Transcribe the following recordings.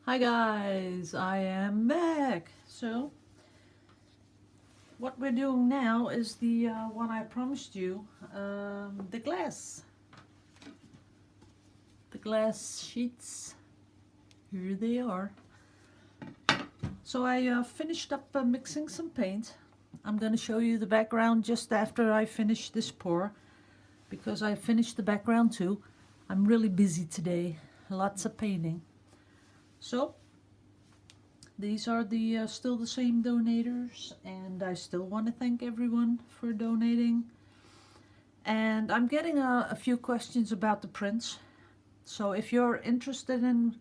Hi guys, I am back. So what we're doing now is the one I promised you, the glass sheets. Here they are. So I finished up mixing some paint. I'm going to show you the background just after I finish this pour, because I finished the background too. I'm really busy today, lots of painting. So these are the still the same donators, and I still want to thank everyone for donating. And I'm getting a few questions about the prints. So if you're interested in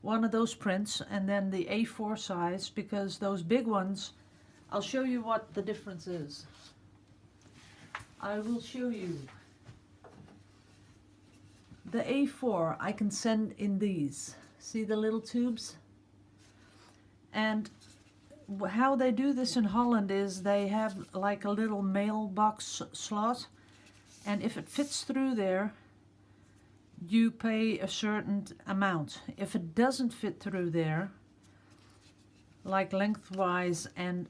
one of those prints, and then the A4 size, because those big ones, I'll show you what the difference is. I will show you. The A4 I can send in these. See the little tubes? And how they do this in Holland is they have like a little mailbox slot, and if it fits through there, you pay a certain amount. If it doesn't fit through there, like lengthwise and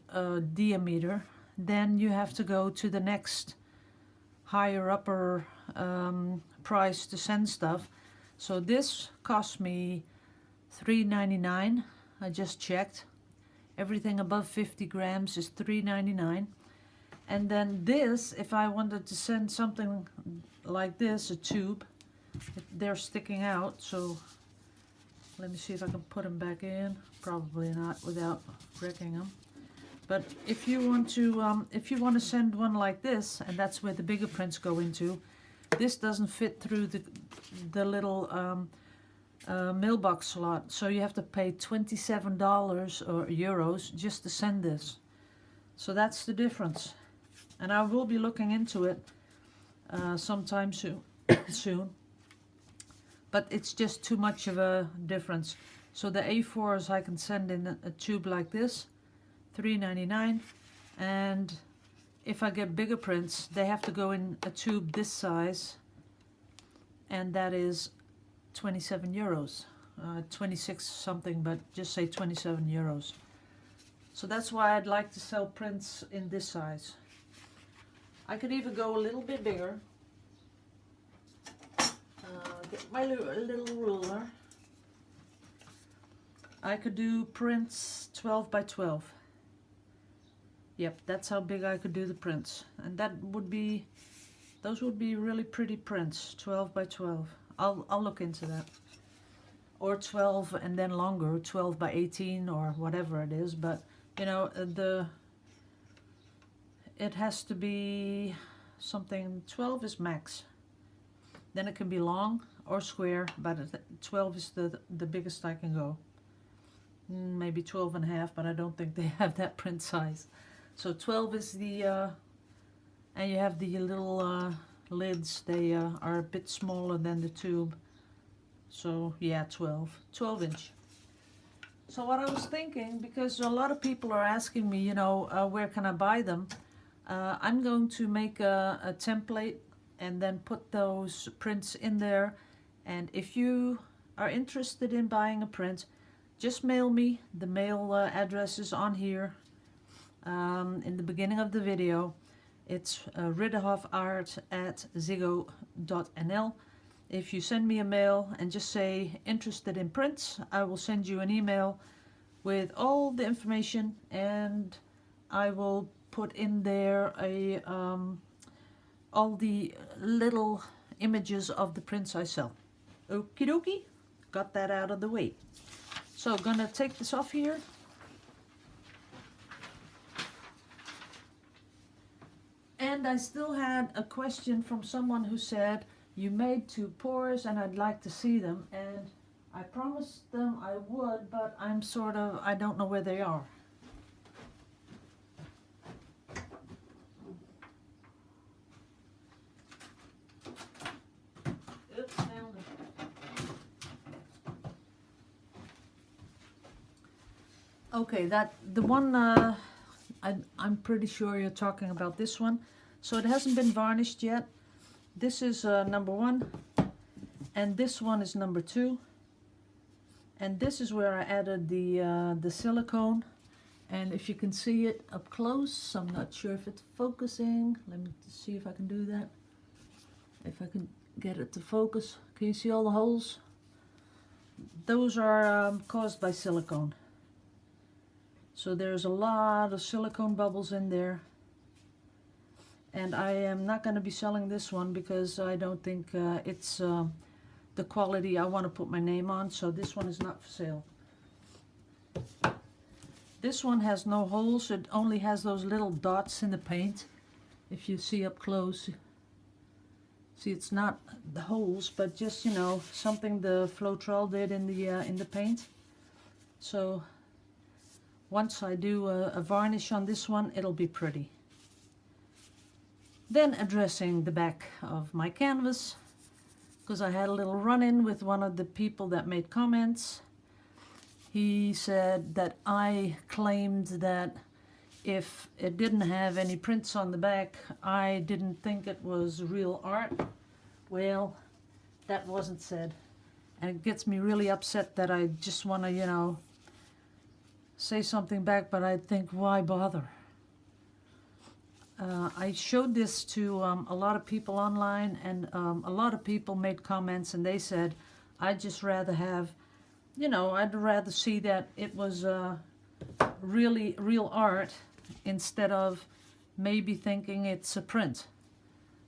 diameter, then you have to go to the next higher upper price to send stuff. So this cost me $3.99. I just checked. Everything above 50 grams is $3.99. And then this, if I wanted to send something like this, a tube, they're sticking out. So let me see if I can put them back in. Probably not without wrecking them. But if you want to send one like this, and that's where the bigger prints go into, this doesn't fit through the little mailbox slot, so you have to pay $27 or euros just to send this. So that's the difference, and I will be looking into it sometime soon. But it's just too much of a difference. So the A4s I can send in a tube like this, $3.99, and if I get bigger prints, they have to go in a tube this size, and that is 27 euros, 26 something, but just say 27 euros. So that's why I'd like to sell prints in this size. I could even go a little bit bigger. Get my little ruler. I could do prints 12 by 12. Yep, that's how big I could do the prints, and those would be really pretty prints, 12 by 12. I'll look into that. Or 12 and then longer, 12 by 18 or whatever it is. But you know, it has to be something. 12 is max. Then it can be long or square, but 12 is the biggest I can go. Maybe 12 and a half, but I don't think they have that print size. So 12 is the and you have the little lids. They are a bit smaller than the tube. So yeah, 12 inch. So what I was thinking, because a lot of people are asking me, you know, where can I buy them? I'm going to make a template and then put those prints in there. And if you are interested in buying a print, just mail me. The mail address is on here in the beginning of the video. It's ridderhofart@ziggo.nl. If you send me a mail and just say interested in prints, I will send you an email with all the information, and I will put in there all the little images of the prints I sell. Okie dokie, got that out of the way. So I'm gonna take this off here. And I still had a question from someone who said, you made 2 pours and I'd like to see them. And I promised them I would, but I don't know where they are. Oops, found it. Okay, the one, I'm pretty sure you're talking about this one. So it hasn't been varnished yet. This is number 1, and this one is number 2. And this is where I added the silicone. And if you can see it up close, I'm not sure if it's focusing. Let me see if I can do that. If I can get it to focus. Can you see all the holes? Those are caused by silicone. So there's a lot of silicone bubbles in there. And I am not going to be selling this one because I don't think it's the quality I want to put my name on. So this one is not for sale. This one has no holes. It only has those little dots in the paint. If you see up close. See, it's not the holes, but just, you know, something the Floetrol did in the paint. So once I do a varnish on this one, it'll be pretty. Then addressing the back of my canvas, because I had a little run-in with one of the people that made comments. He said that I claimed that if it didn't have any prints on the back, I didn't think it was real art. Well, that wasn't said. And it gets me really upset that I just want to, you know, say something back, but I think, why bother? I showed this to a lot of people online, and a lot of people made comments, and they said, I'd just rather have, you know, I'd rather see that it was really real art instead of maybe thinking it's a print.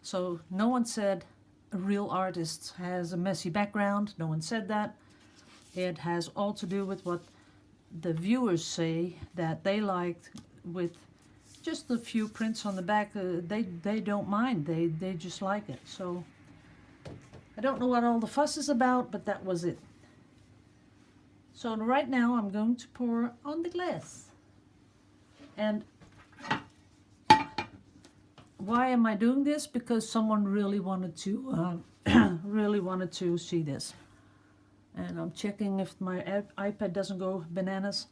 So no one said a real artist has a messy background. No one said that. It has all to do with what the viewers say that they liked, with just a few prints on the back. They don't mind. They just like it. So I don't know what all the fuss is about, but that was it. So right now I'm going to pour on the glass. And why am I doing this? Because someone really wanted to see this. And I'm checking if my iPad doesn't go bananas.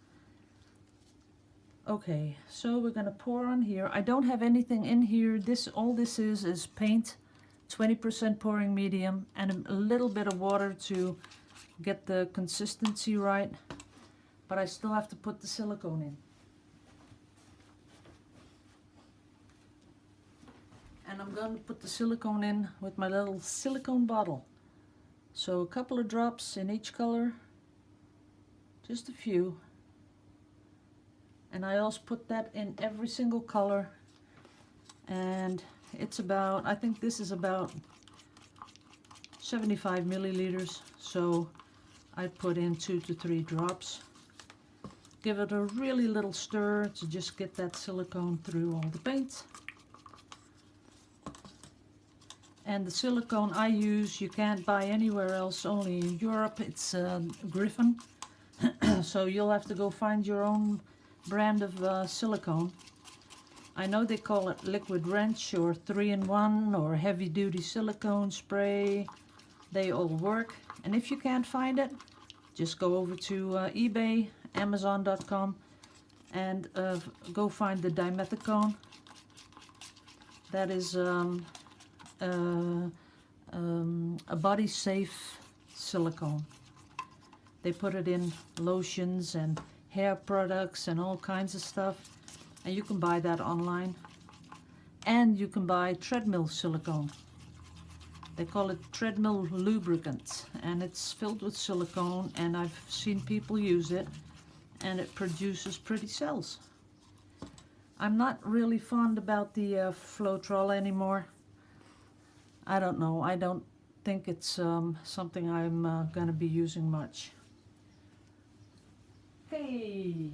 Okay, so we're gonna pour on here. I don't have anything in here. All this is paint, 20% pouring medium, and a little bit of water to get the consistency right. But I still have to put the silicone in. And I'm going to put the silicone in with my little silicone bottle. So a couple of drops in each color, just a few. And I also put that in every single color. And it's about, I think this is about 75 milliliters. So I put in 2 to 3 drops. Give it a really little stir to just get that silicone through all the paint. And the silicone I use, you can't buy anywhere else, only in Europe. It's Griffin. So you'll have to go find your own brand of silicone. I know they call it liquid wrench or 3-in-1 or heavy duty silicone spray. They all work. And if you can't find it, just go over to eBay, Amazon.com, and go find the dimethicone. That is a body safe silicone. They put it in lotions and hair products and all kinds of stuff, and you can buy that online. And you can buy treadmill silicone. They call it treadmill lubricant, and it's filled with silicone, and I've seen people use it, and it produces pretty cells. I'm not really fond about the Floetrol anymore. I don't know. I don't think it's something I'm going to be using much. Hey!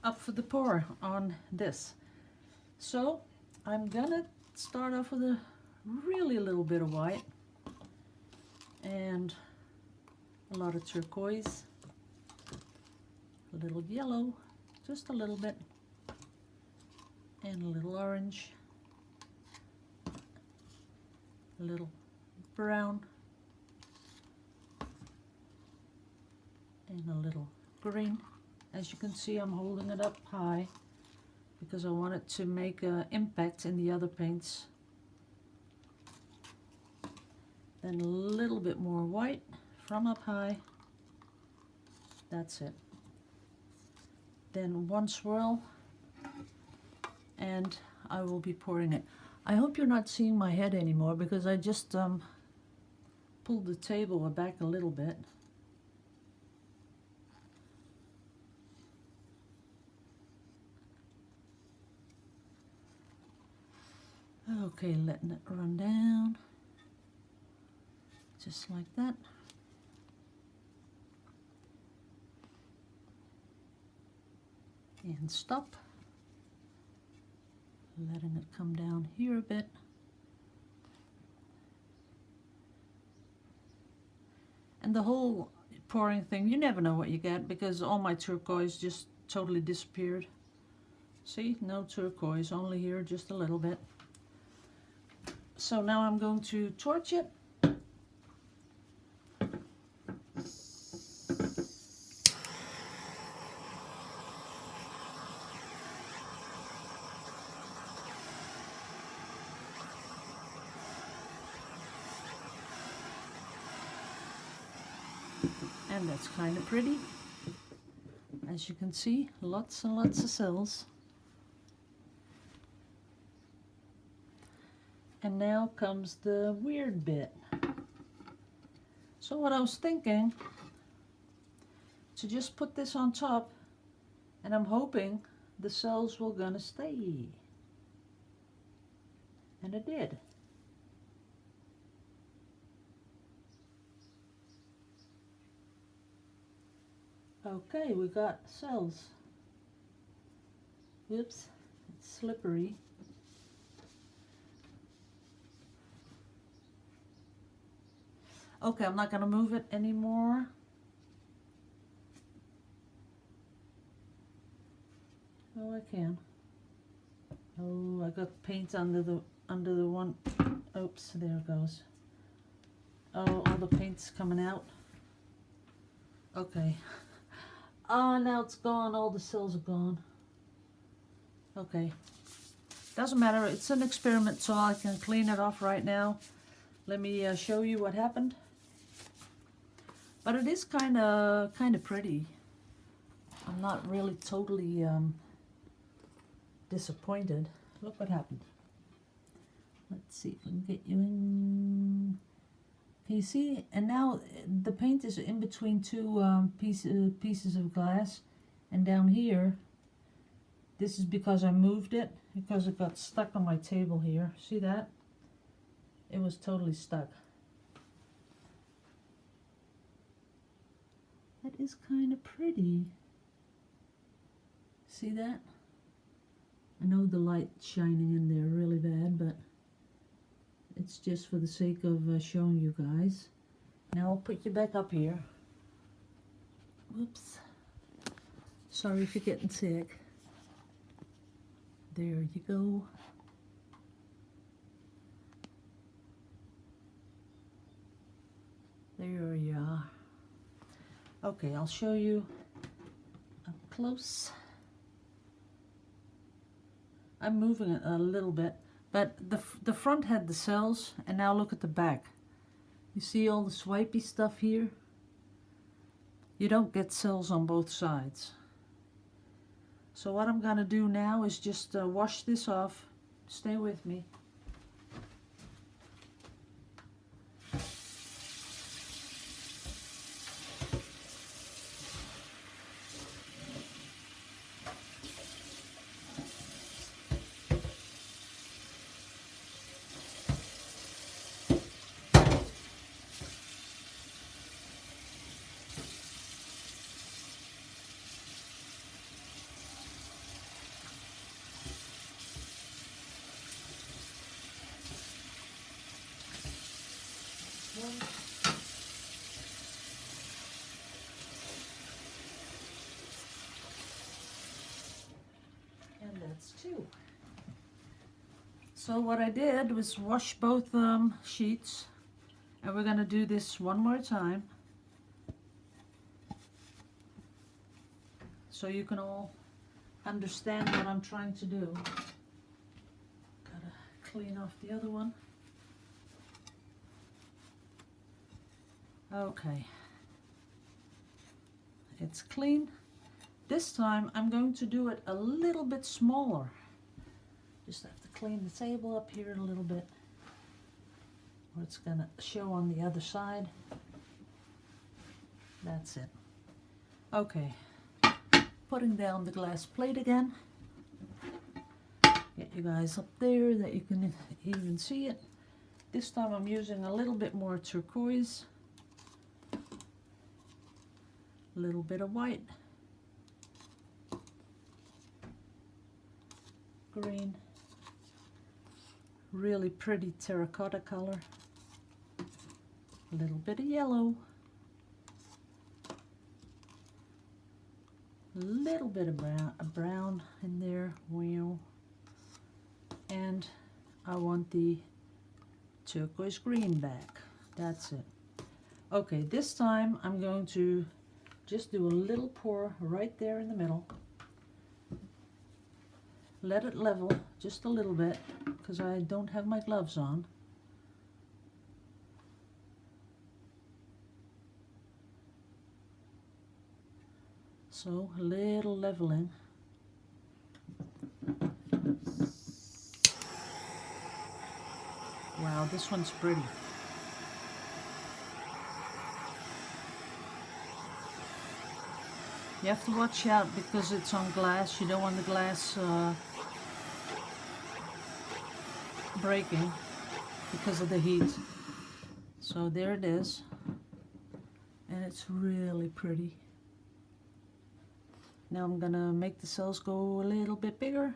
Up for the pour on this. So I'm gonna start off with a really little bit of white and a lot of turquoise, a little yellow, just a little bit, and a little orange, a little brown, and a little green. As you can see, I'm holding it up high because I want it to make an impact in the other paints. Then a little bit more white from up high. That's it. Then one swirl, and I will be pouring it. I hope you're not seeing my head anymore because I just pulled the table back a little bit. Okay, letting it run down, just like that. And stop. Letting it come down here a bit. And the whole pouring thing, you never know what you get because all my turquoise just totally disappeared. See, no turquoise, only here just a little bit. So now I'm going to torch it. And that's kind of pretty. As you can see, lots and lots of cells. And now comes the weird bit. So what I was thinking, to just put this on top, and I'm hoping the cells will gonna stay. And it did. Okay, we got cells. Oops, it's slippery. Okay, I'm not going to move it anymore. Oh, I can. Oh, I got paint under the one. Oops, there it goes. Oh, all the paint's coming out. Okay. Oh, now it's gone. All the cells are gone. Okay. Doesn't matter. It's an experiment, so I can clean it off right now. Let me show you what happened. But it is kind of pretty. I'm not really totally disappointed. Look what happened. Let's see if we can get you in. Can you see? And now the paint is in between two pieces of glass. And down here, this is because I moved it, because it got stuck on my table here. See that? It was totally stuck. That is kind of pretty. See that? I know the light's shining in there really bad, but it's just for the sake of showing you guys. Now I'll put you back up here. Whoops. Sorry if you're getting sick. There you go. There you are. Okay, I'll show you up close. I'm moving it a little bit, but the front had the cells, and now look at the back. You see all the swipey stuff here? You don't get cells on both sides. So what I'm gonna do now is just wash this off. Stay with me. And that's two. So what I did was wash both sheets, and we're going to do this one more time so you can all understand what I'm trying to do. Gotta clean off the other one. Okay, it's clean. This time I'm going to do it a little bit smaller. Just have to clean the table up here a little bit, or it's gonna show on the other side. That's it. Okay, putting down the glass plate again. Get you guys up there that you can even see it. This time I'm using a little bit more turquoise, a little bit of white, green, really pretty terracotta color, a little bit of yellow, a little bit of brown in there, wow. And I want the turquoise green back. That's it. Okay, this time I'm going to just do a little pour right there in the middle. Let it level just a little bit because I don't have my gloves on. So a little leveling. Wow, this one's pretty. You have to watch out because it's on glass. You don't want the glass breaking because of the heat. So there it is. And it's really pretty. Now I'm gonna make the cells go a little bit bigger,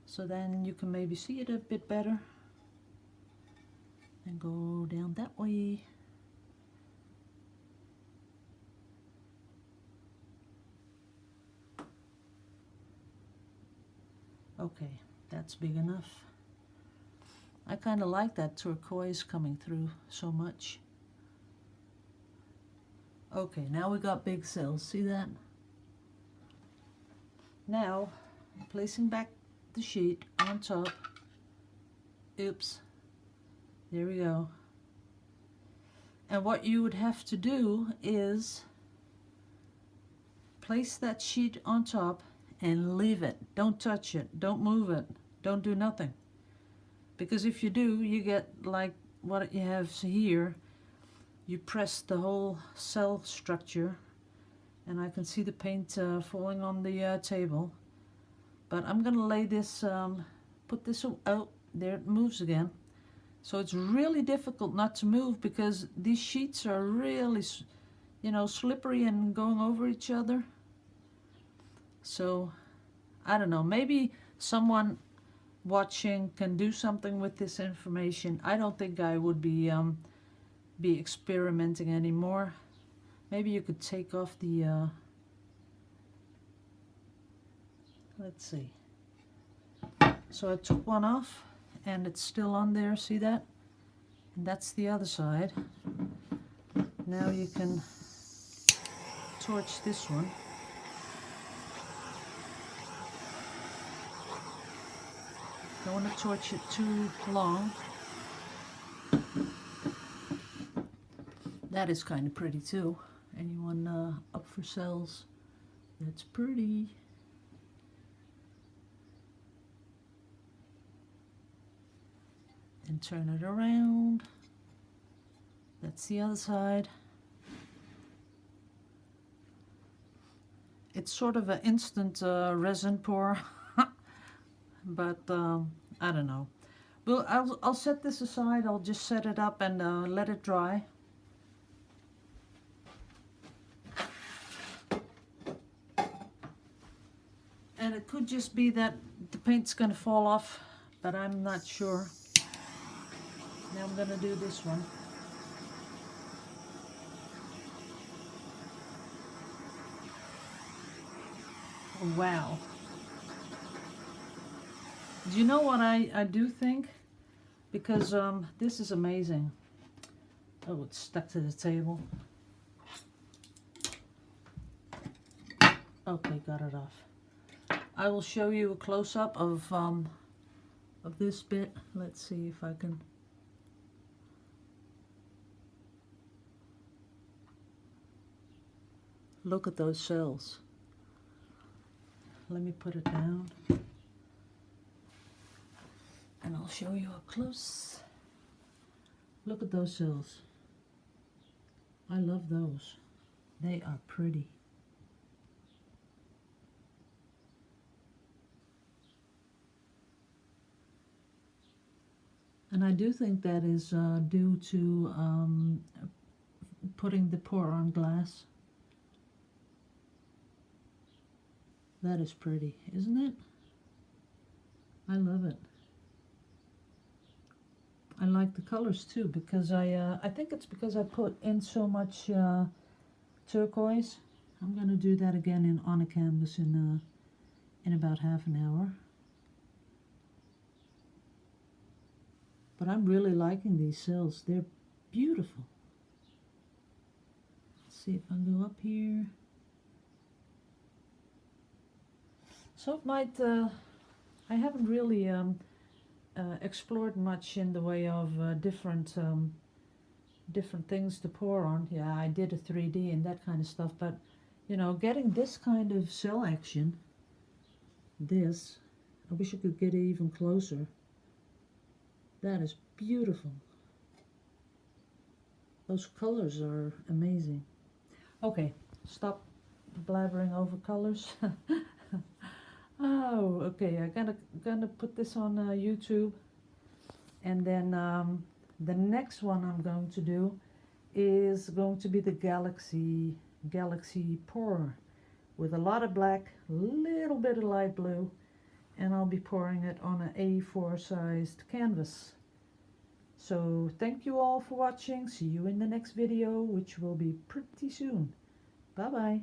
so then you can maybe see it a bit better. And go down that way. Okay, that's big enough. I kind of like that turquoise coming through so much. Okay, now we got big cells, see that? Now, placing back the sheet on top. Oops. There we go. And what you would have to do is place that sheet on top and leave it. Don't touch it. Don't move it. Don't do nothing. Because if you do, you get like what you have here. You press the whole cell structure, and I can see the paint falling on the table. But I'm gonna lay this, put this, oh, there it moves again. So it's really difficult not to move because these sheets are really, you know, slippery and going over each other. So, I don't know, maybe someone watching can do something with this information. I don't think I would be experimenting anymore. Maybe you could take off the, let's see. So I took one off and it's still on there, see that? And that's the other side. Now you can torch this one. Don't want to torch it too long. That is kind of pretty too. Anyone up for cells? That's pretty. And turn it around. That's the other side. It's sort of an instant resin pour, but I don't know. Well, I'll set this aside. I'll just set it up and let it dry. And it could just be that the paint's going to fall off, but I'm not sure. Now I'm going to do this one. Oh, wow. Do you know what I do think? Because this is amazing. Oh, it's stuck to the table. Okay, got it off. I will show you a close-up of this bit. Let's see if I can. Look at those cells. Let me put it down. And I'll show you up close. Look at those cells. I love those. They are pretty. And I do think that is due to putting the pour on glass. That is pretty, isn't it? I love it. I like the colors too, because I think it's because I put in so much turquoise. I'm gonna do that again on a canvas in about half an hour. But I'm really liking these cells. They're beautiful. Let's see if I can go up here. So it might, I haven't really explored much in the way of different things to pour on. Yeah, I did a 3D and that kind of stuff, but you know, getting this kind of cell action, this, I wish I could get it even closer. That is beautiful. Those colors are amazing. Okay, stop blabbering over colors. Oh, okay, I'm gonna put this on YouTube, and then the next one I'm going to do is going to be the Galaxy pour with a lot of black, little bit of light blue, and I'll be pouring it on an A4 sized canvas. So thank you all for watching. See you in the next video, which will be pretty soon. Bye bye.